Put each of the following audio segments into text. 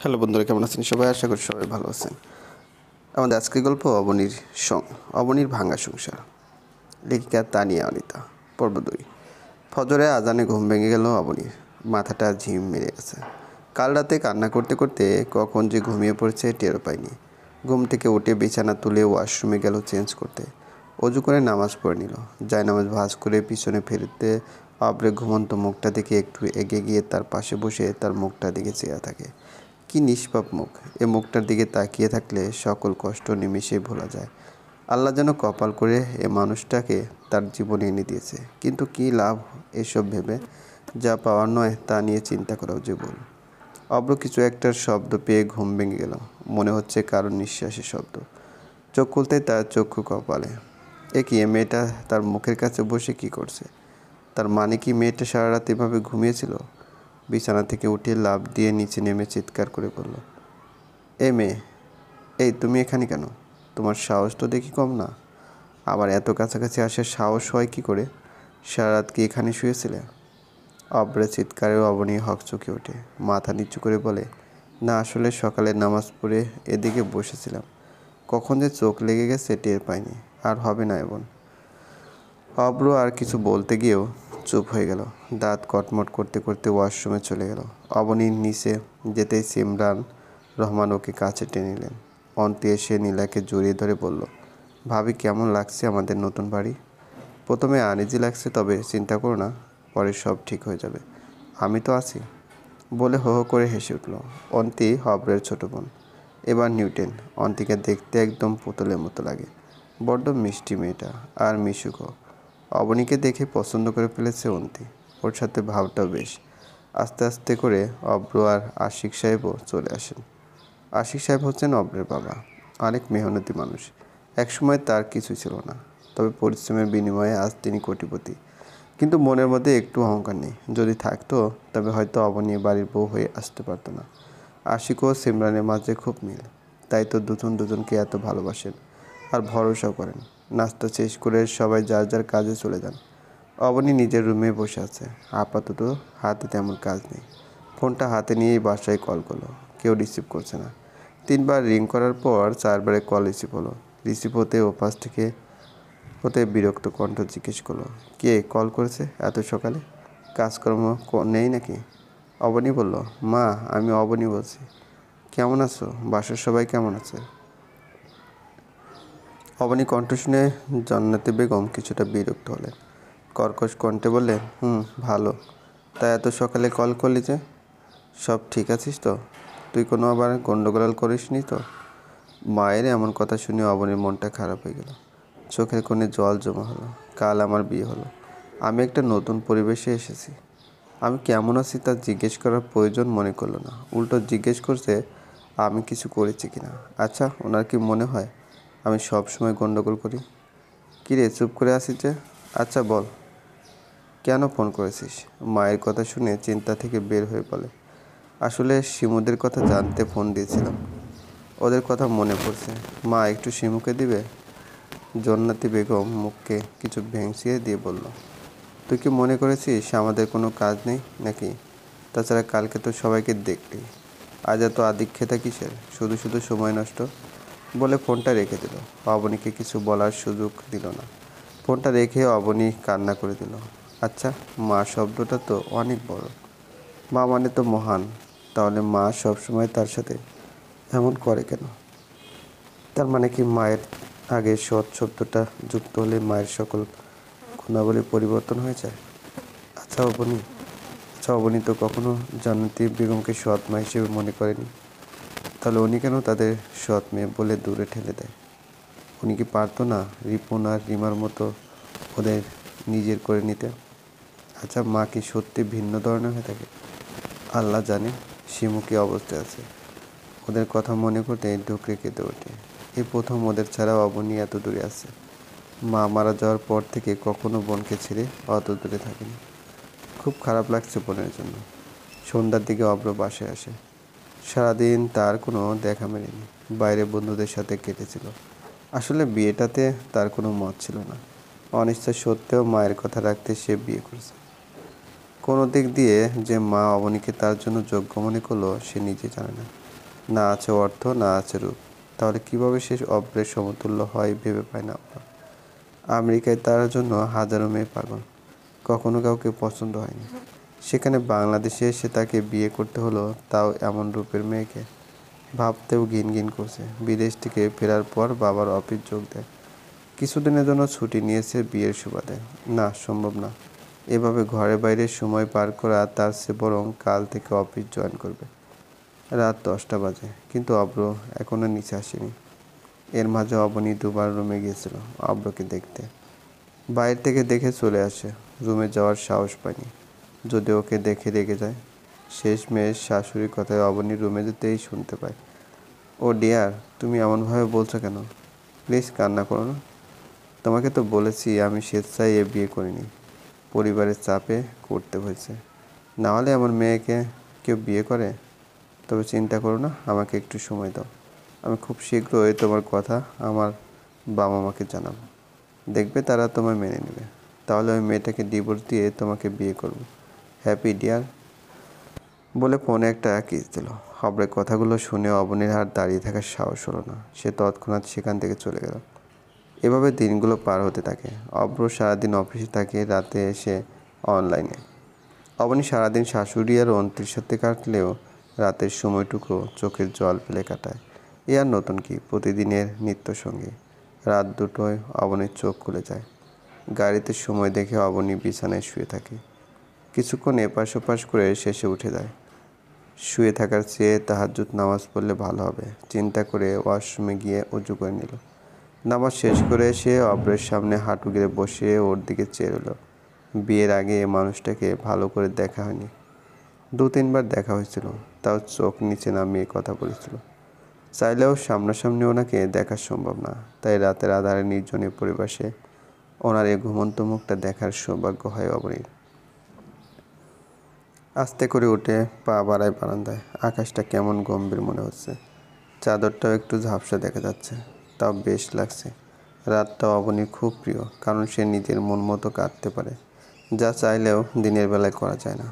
Hello বন্ধুরা, কেমন আছেন সবাই? আশা করি সবাই ভালো আছেন। আমাদের আজকের গল্প অবনীর ভাঙা সংসার। লেখিকা তানিয়া অনিতা। পর্ব 2। ফজরে আজানে ঘুম ভেঙে গেল অবনীর। মাথাটা ঝিম মেরে গেছে। কাল রাতে কান্না করতে করতে কখন যে ঘুমিয়ে পড়েছে টেরও পায়নি। ঘুম থেকে উঠে বিছানা তুলে ওয়াশরুমে গেল চেঞ্জ করতে। অজু করে নামাজ পড়ে নিল। জায়নামাজ ভাঁজ করে পিছনে ফেরতে অব্রে ঘুমন্ত মুখটা দেখে একটু এগিয়ে গিয়ে তার পাশে বসে তার মুখটা দিকে চেয়ে থাকে। কি নিষ্পাপ মুখ! এ মুখটার দিকে তাকিয়ে থাকলে সকল কষ্ট নিমেষেই ভোলা যায়। আল্লাহ যেন কপাল করে এ মানুষটাকে তার জীবনে এনে দিয়েছে। কিন্তু কী লাভ এসব ভেবে? যা পাওয়ার নয় তা নিয়ে চিন্তা করাও যে ভুল। অব্র কিছু একটার শব্দ পেয়ে ঘুম ভেঙে গেল। মনে হচ্ছে কারোর নিঃশ্বাসের শব্দ। চোখ খুলতেই তার চক্ষু কপালে। এ কি, এ মেয়েটা তার মুখের কাছে বসে কি করছে? তার মানে কি মেয়েটা সারা রাত এভাবে ঘুমিয়েছিল? বিছানা থেকে উঠে লাফ দিয়ে নিচে নেমে চিৎকার করে বলল, এ মেয়ে, এই তুমি এখানে কেন? তোমার সাহস তো দেখি কম না। আবার এত কাছাকাছি আসার সাহস হয় কি করে? সারা রাত কি এখানে শুয়েছিলে? অব্রে চিৎকারেও অবনী হকচকে ওঠে। মাথা নিচু করে বলে, না, আসলে সকালে নামাজ পড়ে এদিকে বসেছিলাম। কখন যে চোখ লেগে গেছে টের পাইনি। আর হবে না এমন। অব্র আর কিছু বলতে গিয়েও চুপ হয়ে গেল। দাঁত কটমট করতে করতে ওয়াশরুমে চলে গেল। অবনীর নিচে যেতেই সিমরান রহমান ওকে কাছে টেনে নিলেন। অন্তে এসে নীলাকে জড়িয়ে ধরে বলল, ভাবি, কেমন লাগছে আমাদের নতুন বাড়ি? প্রথমে আনইজি লাগছে, তবে চিন্তা করো না, পরে সব ঠিক হয়ে যাবে। আমি তো আছি বলে হো হো করে হেসে উঠল। অন্তি অব্রের ছোট বোন, এবার নিউটেন। অন্তিকে দেখতে একদম পুতুলের মতো লাগে। বড্ড মিষ্টি মেয়েটা, আর মিশুকও। অবনীকে দেখে পছন্দ করে ফেলেছে অন্তি। ওর সাথে ভাবটাও বেশ। আস্তে আস্তে করে অব্র আর আশিক সাহেবও চলে আসেন। আশিক সাহেব হচ্ছেন অব্রের বাবা। অনেক মেহনতি মানুষ। একসময় তার কিছুই ছিল না, তবে পরিশ্রমের বিনিময়ে আজ তিনি কোটিপতি। কিন্তু মনের মধ্যে একটু অহংকার নেই। যদি থাকতো তবে হয়তো অবনী বাড়ির বউ হয়ে আসতে পারতো না। আশিক ও সিমরানের মাঝে খুব মিল, তাই তো দুজন দুজনকে এত ভালোবাসেন আর ভরসাও করেন। নাস্তা শেষ করে সবাই যার যার কাজে চলে যান। অবনী নিজের রুমে বসে আছে। আপাতত হাতে তেমন কাজ নেই। ফোনটা হাতে নিয়েই বাসায় কল করলো। কেউ রিসিভ করছে না। 3বার রিং করার পর 4বারে কল রিসিভ হলো। রিসিভ হতে ওপাশ থেকে বিরক্ত কণ্ঠ জিজ্ঞেস করলো, কে কল করেছে এত সকালে? কাজকর্ম নেই নাকি? অবনী বলল, মা, আমি অবনী বলছি। কেমন আছো? বাসার সবাই কেমন আছে? অবনী কণ্ঠ শুনে জান্নাতি বেগম কিছুটা বিরক্ত হলেন। কর্কশ কণ্ঠে বললেন, ভালো। তা এত সকালে কল করলি যে? সব ঠিক আছিস তো? তুই কোনো আবার গন্ডগোল করিসনি তো? মায়ের এমন কথা শুনে অবনীর মনটা খারাপ হয়ে গেল। চোখের কোণে জল জমা হলো। কাল আমার বিয়ে হলো। আমি একটা নতুন পরিবেশে এসেছি। আমি কেমন আছি তা জিজ্ঞেস করার প্রয়োজন মনে করলো না। উল্টো জিজ্ঞেস করছে আমি কিছু করেছি কিনা। আচ্ছা, ওনার কি মনে হয় আমি সব সময় গন্ডগোল করি? কিরে, চুপ করে আছিস যে? আচ্ছা বল, কেন ফোন করেছিস? মায়ের কথা শুনে চিন্তা থেকে বের হয়ে বলে, আসলে শিমুদের কথা জানতে ফোন দিয়েছিলাম। ওদের কথা মনে পড়ছে। মা, একটু শিমুকে দিবে? জন্নাতি বেগম মুখকে কিছু ভেঙচিয়ে দিয়ে বলল, তুই কি মনে করেছিস আমাদের কোনো কাজ নেই নাকি? তাছাড়া কালকে তো সবাইকে দেখলি। আজ এত আদিক্ষেতা কিসের? শুধু শুধু সময় নষ্ট। বলে ফোনটা রেখে দিল। অবনীকে কিছু বলার সুযোগ দিল না। ফোনটা রেখে অবনী কান্না করে দিল। আচ্ছা, মা শব্দটা তো অনেক বড়। মা মানে তো মহান। তাহলে মা সবসময় তার সাথে এমন করে কেন? তার মানে কি মায়ের আগে সৎ শব্দটা যুক্ত হলে মায়ের সকল গুণাবলী পরিবর্তন হয়ে যায়? আচ্ছা অবনী তো কখনো জান্নাতি বেগমকে সৎ মা হিসেবে মনে করেনি। তাহলে উনি কেন তাদের সৎ মেয়ে বলে দূরে ঠেলে দেয়? উনি কি পারতো না রিপন আর রিমার মতো ওদের নিজের করে নিতে? আচ্ছা, মা কি সত্যি ভিন্ন ধরনের হয়ে থাকে? আল্লাহ জানে শিমু কী অবস্থায় আছে। ওদের কথা মনে করতে ঢুকরে কেঁদে ওঠে। এই প্রথম ওদের ছাড়াও অবনী এত দূরে আছে। মা মারা যাওয়ার পর থেকে কখনো বোনকে ছেড়ে অত দূরে থাকেনি। খুব খারাপ লাগছে বোনের জন্য। সন্ধ্যার দিকে অব্র বাসায় আসে। সারাদিন তার কোনো দেখা মেলেনি। বাইরে বন্ধুদের সাথে কেটেছিল। আসলে বিয়েটাতে তার কোনো মত ছিল না। অনিচ্ছা সত্ত্বেও মায়ের কথা রাখতে সে বিয়ে করেছে। কোনো দিক দিয়ে যে মা অবনীকে তার জন্য যোগ্য মনে করলো সে নিজে জানে না। না আছে অর্থ, না আছে রূপ। তাহলে কিভাবে সে অব্রের সমতুল্য হয় ভেবে পায় না আমরা। আমেরিকায় তার জন্য হাজারো মেয়ে পাগল, কখনো কাউকে পছন্দ হয়নি। সেখানে বাংলাদেশে এসে তাকে বিয়ে করতে হলো, তাও এমন রূপের মেয়েকে। ভাবতেও ঘিন ঘিন করছে। বিদেশ থেকে ফেরার পর বাবার অফিস যোগ দেয়। কিছুদিনের জন্য ছুটি নিয়েছে বিয়ের সুবাদে। না, সম্ভব না। এভাবে ঘরে বাইরে সময় পার করা তার চেয়ে বরং কাল থেকে অফিস জয়েন করবে। রাত 10টা বাজে, কিন্তু অব্র এখনো নিচে আসেনি। এর মাঝে অবনী দুবার রুমে গিয়েছিল অব্রকে দেখতে। বাইরে থেকে দেখে চলে আসে, রুমে যাওয়ার সাহস পায়নি। যদি ওকে দেখে রেগে যায়। শেষমেশ শাশুড়ির কথায় অবনী রুমে যেতেই শুনতে পায়, ও ডিয়ার, তুমি এমনভাবে বলছো কেন? প্লিজ কান্না করো না। তোমাকে তো বলেছি আমি স্বেচ্ছায় এ বিয়ে করিনি, পরিবারের চাপে করতে হয়েছে। না হলে আমার মেয়েকে কেউ বিয়ে করে? তবে চিন্তা করো না, আমাকে একটু সময় দাও। আমি খুব শীঘ্রই তোমার কথা আমার বাবা মাকে জানাবো। দেখবে তারা তোমায় মেনে নেবে। তাহলে ওই মেয়েটাকে ডিভোর্স দিয়ে তোমাকে বিয়ে করব। Happy dear. বলে ফোনে একটা কিস দিল। অব্রের কথাগুলো শুনে অবনীর আর দাঁড়িয়ে থাকার সাহস হলো না। সে তৎক্ষণাৎ সেখান থেকে চলে গেল। এভাবে দিনগুলো পার হতে থাকে। অব্র সারাদিন অফিসে থাকে, রাতে এসে অনলাইনে। অবনী সারাদিন শাশুড়ি আর অন্ত্রীর সাথে কাটলেও রাতের সময়টুকু চোখের জল ফেলে কাটায়। এ আর নতুন কি, প্রতিদিনের নিত্যসঙ্গী। রাত 2টোয় অবনীর চোখ খুলে যায়। গাড়িতে সময় দেখে অবনী বিছানায় শুয়ে থাকে। কিছুক্ষণ এপাশ ওপাশ করে শেষে উঠে যায়। শুয়ে থাকার চেয়ে তাহাজ্জুদ নামাজ পড়লে ভালো হবে চিন্তা করে ওয়াশরুমে গিয়ে উজু করে নিল। নামাজ শেষ করে এসে অব্রের সামনে হাঁটু গেড়ে বসে ওর দিকে চেয়ে রইল। বিয়ের আগে এ মানুষটাকে ভালো করে দেখা হয়নি। 2-3বার দেখা হয়েছিল, তাও চোখ নিচে নামিয়ে কথা বলেছিল। চাইলেও সামনাসামনি ওনাকে দেখা সম্ভব না। তাই রাতের আঁধারে নির্জনে পরিবেশে ওনার এই ঘুমন্ত মুখটা দেখার সৌভাগ্য হয় অবনীর। আস্তে করে উঠে পা বাড়ায় বারান্দায়। আকাশটা কেমন গম্ভীর মনে হচ্ছে। চাদরটাও একটু ঝাপসা দেখা যাচ্ছে, তাও বেশ লাগছে। রাতটা অবনীর খুব প্রিয়, কারণ সে নিজের মন মতো কাঁদতে পারে, যা চাইলেও দিনের বেলায় করা যায় না।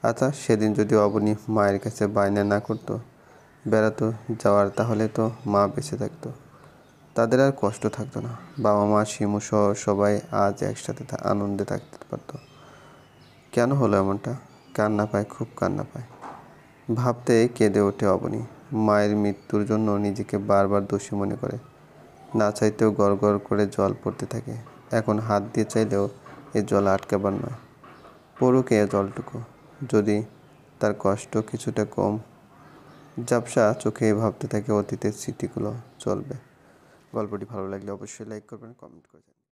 আচ্ছা, সেদিন যদি অবনী মায়ের কাছে বায়না না করতো বেড়াতো যাওয়ার, তাহলে তো মা বেঁচে থাকতো। তাদের আর কষ্ট থাকতো না। বাবা মা শিমু সহ সবাই আজ একসাথে আনন্দে থাকতে পারতো। কেন হলো এমনটা? কান্না পায়, খুব কান্না পায়। ভাবতেই কেঁদে ওঠে অবনী। মায়ের মৃত্যুর জন্য নিজেকে বারবার দোষী মনে করে। না চাইতেও গড় গড় করে জল পড়তে থাকে। এখন হাত দিয়ে চাইলেও এ জল আটকাবার নয়। পড়ুক এ জলটুকু, যদি তার কষ্ট কিছুটা কম। ঝাপসা চোখে ভাবতে থাকে অতীতের স্মৃতিগুলো চলবে। গল্পটি ভালো লাগলে অবশ্যই লাইক করবেন, কমেন্ট করবেন।